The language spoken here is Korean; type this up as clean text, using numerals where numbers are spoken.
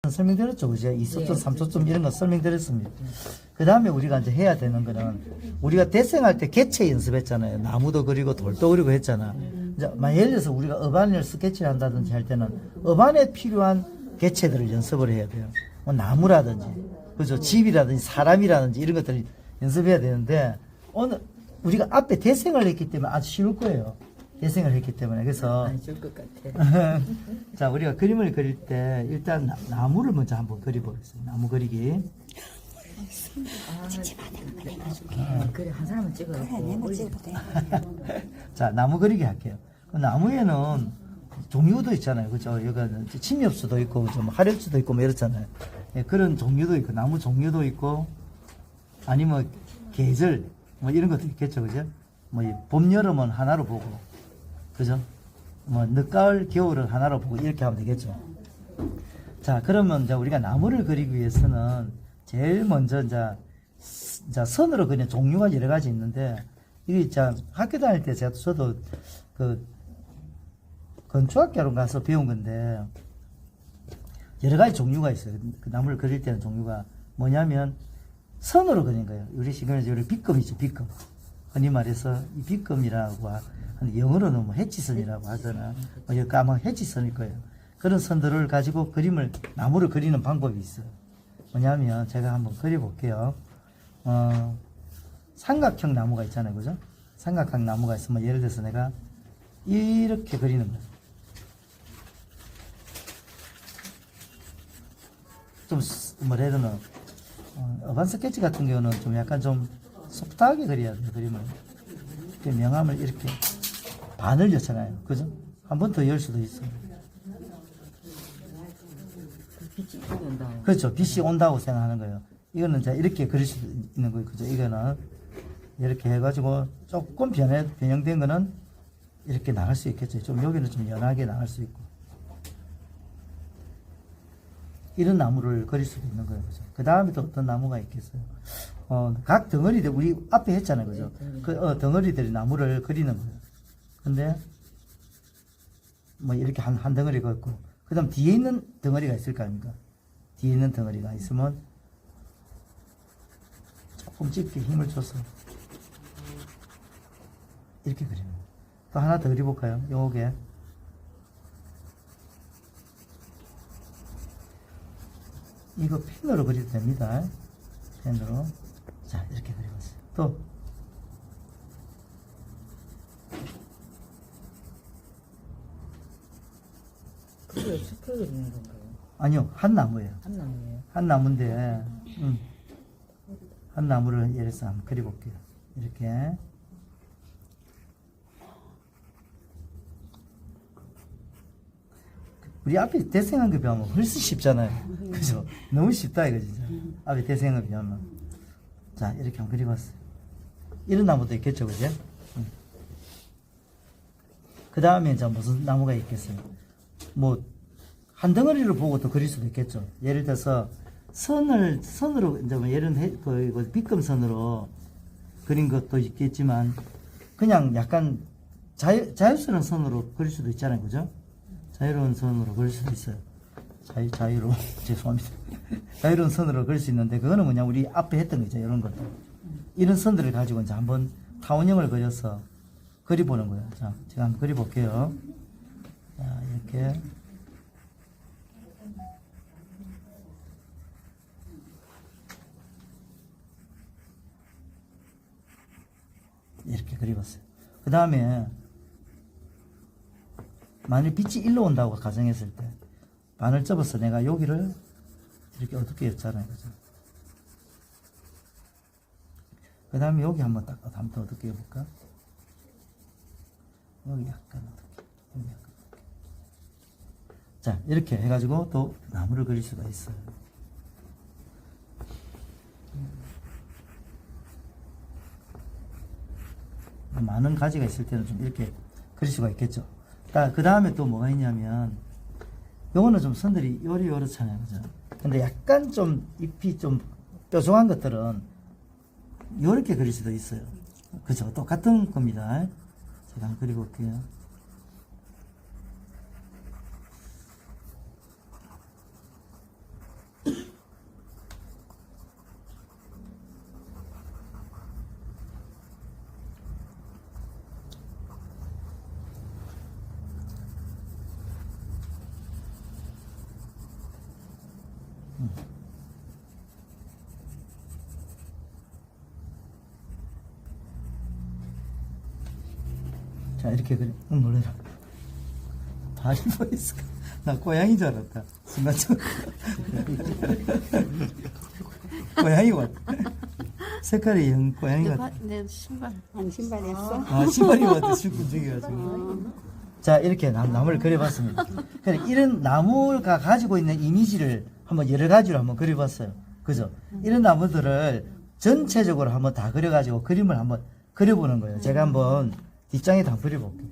설명드렸죠. 이제 2초점, 3초점 이런 거 설명드렸습니다. 그 다음에 우리가 이제 해야 되는 거는 우리가 대생할 때 개체 연습했잖아요. 나무도 그리고 돌도 그리고 했잖아. 이제 예를 들어서 우리가 어반을 스케치를 한다든지 할 때는 어반에 필요한 개체들을 연습을 해야 돼요. 뭐 나무라든지, 그죠? 집이라든지 사람이라든지 이런 것들을 연습해야 되는데 오늘 우리가 앞에 대생을 했기 때문에 아주 쉬울 거예요. 대생을 했기 때문에. 그래서 안 줄 것 같아. 자, 우리가 그림을 그릴 때 일단 나무를 먼저 한번 그려보겠습니다. 나무 그리기. 그래 한 사람은 찍어. 그래, 내만 찍어도 돼. 자, 나무 그리기 할게요. 그 나무에는 종류도 있잖아요. 그죠? 여기는 침엽수도 있고, 그죠? 뭐 하렵수도 있고, 뭐 이렇잖아요. 예, 그런 종류도 있고, 나무 종류도 있고, 아니면 계절, 뭐 이런 것도 있겠죠. 그죠? 뭐, 봄, 여름은 하나로 보고, 그죠? 뭐, 늦가을, 겨울은 하나로 보고, 이렇게 하면 되겠죠. 자, 그러면 이제 우리가 나무를 그리기 위해서는 제일 먼저 이제 선으로 그리는 종류가 여러 가지 있는데, 이게 이제 학교 다닐 때 저도 그 건축학교로 가서 배운 건데, 여러 가지 종류가 있어요. 그 나무를 그릴 때는 종류가 뭐냐면, 선으로 그리는 거예요. 우리 시간에 우리 빗금 있죠, 빗금. 흔히 말해서 이 빗금이라고 하는데, 영어로는 뭐 해치선이라고 하잖아. 그러니까 아마 해치선일 거예요. 그런 선들을 가지고 나무를 그리는 방법이 있어요. 뭐냐면, 제가 한번 그려볼게요. 삼각형 나무가 있잖아요. 그죠? 삼각형 나무가 있으면, 예를 들어서 내가 이렇게 그리는 거예요. 좀, 뭐라 해야 되나, 어반 스케치 같은 경우는 좀 약간 좀 속닥하게 그려야 돼요, 그림을. 이렇게 명암을 이렇게 반을 였잖아요. 그죠? 한 번 더 열 수도 있어요. 빛이 온다. 그렇죠. 빛이 온다고 생각하는 거예요. 이거는 이제 이렇게 그릴 수도 있는 거예요. 그죠? 이거는 이렇게 해가지고 조금 변형된 거는 이렇게 나갈 수 있겠죠. 좀 여기는 좀 연하게 나갈 수 있고. 이런 나무를 그릴 수도 있는 거예요. 그죠? 그 다음에 또 어떤 나무가 있겠어요? 각 덩어리들, 우리 앞에 했잖아요. 그죠? 덩어리들이 나무를 그리는 거예요. 근데, 뭐, 이렇게 한 덩어리가 있고, 그 다음 뒤에 있는 덩어리가 있을 거 아닙니까? 뒤에 있는 덩어리가 있으면, 조금 짙게 힘을 줘서, 이렇게 그리는 거예요. 또 하나 더 그려볼까요? 요게. 이거 펜으로 그려도 됩니다. 펜으로. 자, 이렇게 그려봤어요. 또. 그게 숲을 그리는 건가요? 아니요, 한 나무예요. 한 나무예요. 한 나무인데, 한 나무를 예를 들어서 한번 그려볼게요. 이렇게. 우리 앞에 대생한 거 배우면 훨씬 쉽잖아요. 그죠? 너무 쉽다, 이거 진짜. 앞에 대생한 거 배우면. 자, 이렇게 한번 그려봤어요. 이런 나무도 있겠죠, 그죠? 그 다음에 이제 무슨 나무가 있겠어요? 뭐, 한 덩어리를 보고 또 그릴 수도 있겠죠. 예를 들어서, 선으로, 이제 뭐 예를 들어, 빗금선으로 그린 것도 있겠지만, 그냥 약간 자유스러운 선으로 그릴 수도 있잖아요, 그죠? 자유로운 선으로 그릴 수도 있어요. 자유로운, 죄송합니다. 자유로운 선으로 그릴 수 있는데, 그거는 뭐냐, 우리 앞에 했던 거죠, 이런 것들. 이런 선들을 가지고 이제 한번 타원형을 그려서 그려보는 거예요. 자, 제가 한번 그려볼게요. 자, 이렇게. 이렇게 그려봤어요. 그 다음에, 만일 빛이 일로 온다고 가정했을 때, 반을 접어서 내가 여기를 이렇게 어둡게 했잖아요. 그죠? 그 다음에 여기 한번 더 어둡게 해볼까? 여기 약간 어둡게, 여기 약간 어둡게. 자, 이렇게 해가지고 또 나무를 그릴 수가 있어요. 많은 가지가 있을 때는 좀 이렇게 그릴 수가 있겠죠. 그 다음에 또 뭐가 있냐면, 요거는 좀 선들이 요렇잖아요. 그죠? 근데 약간 좀 잎이 좀 뾰족한 것들은 요렇게 그릴 수도 있어요. 그죠? 똑같은 겁니다. 제가 한번 그려볼게요. 자, 이렇게 그래. 놀래라. 다리 뭐 있을까? 나 고양이 줄 알았다. 순간적으로. 고양이 같다. 색깔이 영 고양이 같다. 내 신발. 신발했어? 아, 신발이 같다. 신분증이가지고. 자, 이렇게 나무를 그려봤습니다. 그래, 이런 나무가 가지고 있는 이미지를 한번 여러 가지로 한번 그려봤어요. 그죠? 이런 나무들을 전체적으로 한번 다 그려가지고 그림을 한번 그려보는 거예요. 제가 한번 뒷장에다 한번 그려볼게요.